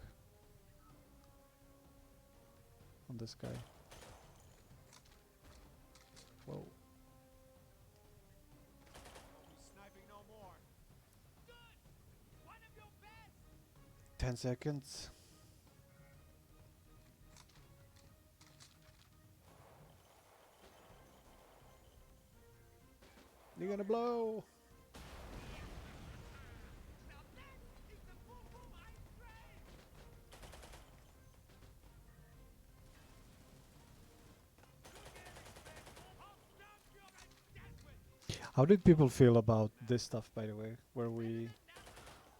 on this guy? Whoa. He's sniping no more. Good. One of your best. 10 seconds. You're gonna blow. Now that is the boom boom I crave. I'll stop your attachment. How did people feel about this stuff, by the way, where we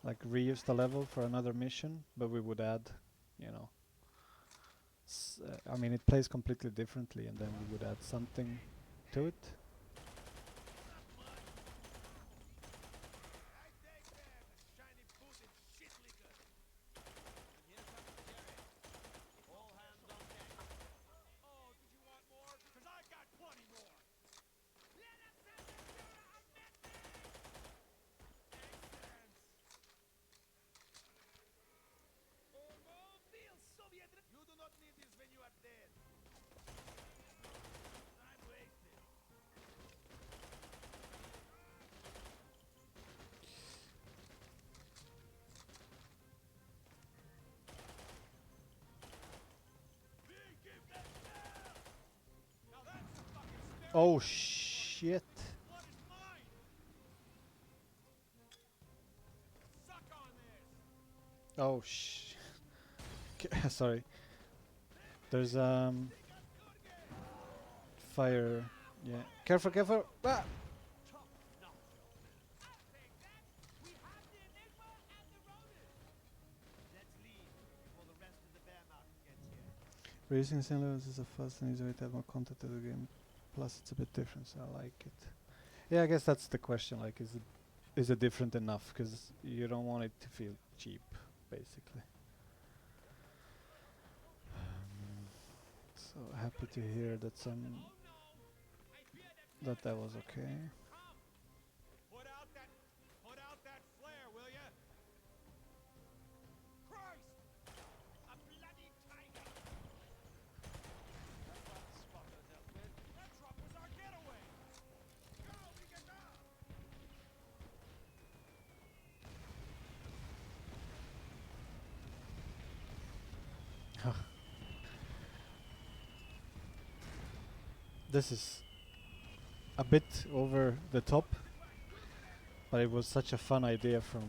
like reuse the level for another mission, but we would add, you know, I mean, it plays completely differently, and then we would add something to it. I take that, shiny booted shit licker. And here comes the Jerry. All hands on deck. Oh, did you want more? Because I got plenty more. Let us have the Führer a message! Excellent. Automobile Soviet. You do not need this when you are dead. Time wasted. We give them hell! Now that's a fucking spirit. Oh shit! What is mine? Suck on this. Oh sorry. There's fire. Yeah, careful, careful! Ah! Tough enough, gentlemen. I'll take that. We have the Enigma and the rotors. Let's leave before the rest of the Wehrmacht gets here. Racing sim levels is a fast and easy way to have more content to the game. Plus, it's a bit different, so I like it. Yeah, I guess that's the question. Like, is it different enough? Because you don't want it to feel cheap, basically. So happy to hear that Oh no! I fear that was okay. come. Put out that flare, will ya? Christ! A bloody tiger! That's not the smuggler dealt with. That truck was our getaway. Go, we get down. This is a bit over the top, but it was such a fun idea from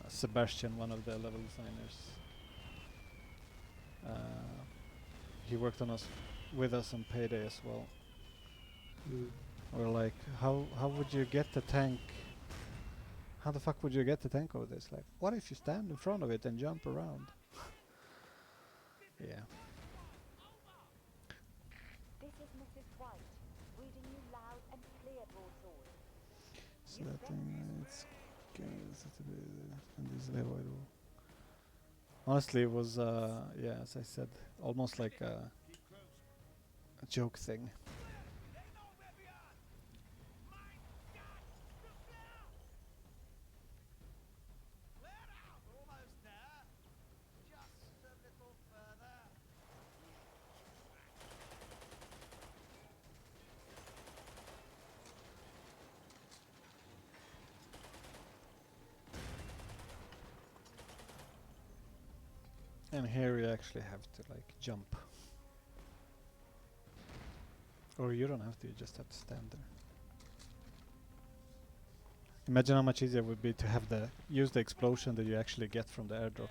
Sebastian, one of the level designers. He worked on with us on Payday as well. We're like, how would you get the tank? How the fuck would you get the tank over this? Like, what if you stand in front of it and jump around? Yeah. This is Mrs. White, reading you loud and clear, broadsword. So that thing, it's and this level. Honestly, it was yeah, as I said, almost like a joke thing. They know where we are. My God! The flare! Flare out! Almost there. Just a little further. And here you actually have to like jump. Or you don't have to, you just have to stand there. Imagine how much easier it would be to have use the explosion that you actually get from the airdrop.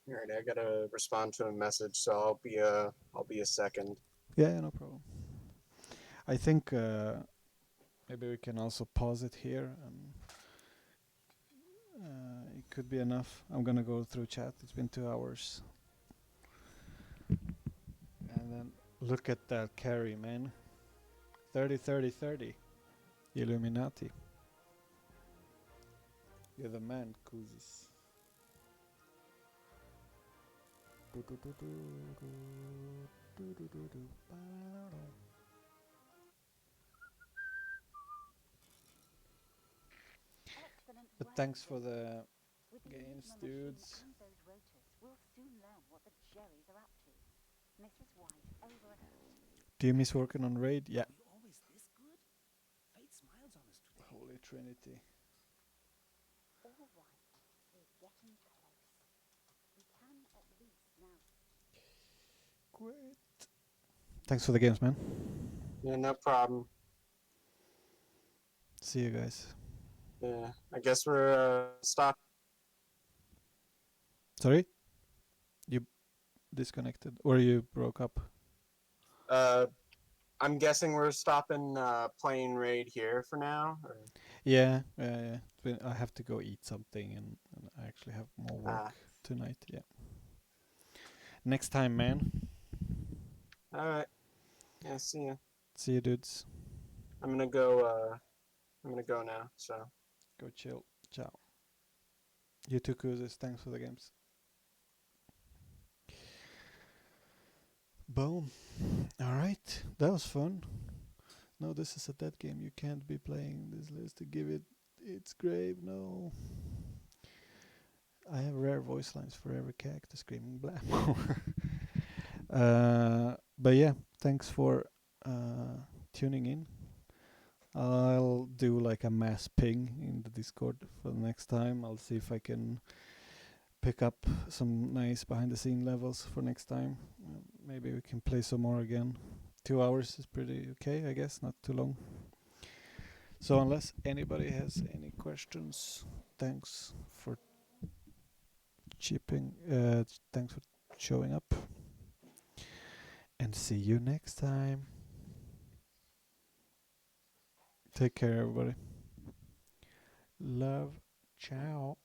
Alright, I gotta respond to a message, so I'll be a second. Yeah, no problem. I think maybe we can also pause it here. It could be enough. I'm gonna go through chat. It's been 2 hours. And then look at that carry, man. 30 30 30. Illuminati. You're the man, Kuzis. Excellent But work, thanks for Jason. the With the games, Enigma machine dudes. and those rotors, we'll soon learn what the Jerrys are up to. Mrs. White, over and out. Do you miss working on Raid? Yeah. Are we always this good? Fate smiles on us today. Holy Trinity. All right, we're getting close. We can at least now. Great. Thanks for the games, man. Yeah, no problem. See you guys. Yeah, I guess we're stopping. Sorry? You disconnected or you broke up? I'm guessing we're stopping playing Raid here for now. Or... Yeah, yeah. I have to go eat something and I actually have more work tonight. Yeah. Next time, man. All right. Yeah, see ya. See you, dudes. I'm gonna go. I'm gonna go now. So. Go chill. Ciao. You too, Kuzis. Thanks for the games. Boom. All right. That was fun. No, this is a dead game. You can't be playing this list to give it its grave. No. I have rare voice lines for every character screaming blam. But yeah, thanks for tuning in. I'll do like a mass ping in the Discord for the next time. I'll see if I can pick up some nice behind the scene levels for next time. Maybe we can play some more again. 2 hours is pretty okay, I guess, not too long. So unless anybody has any questions, thanks for thanks for showing up, and see you next time. Take care, everybody. Love. Ciao.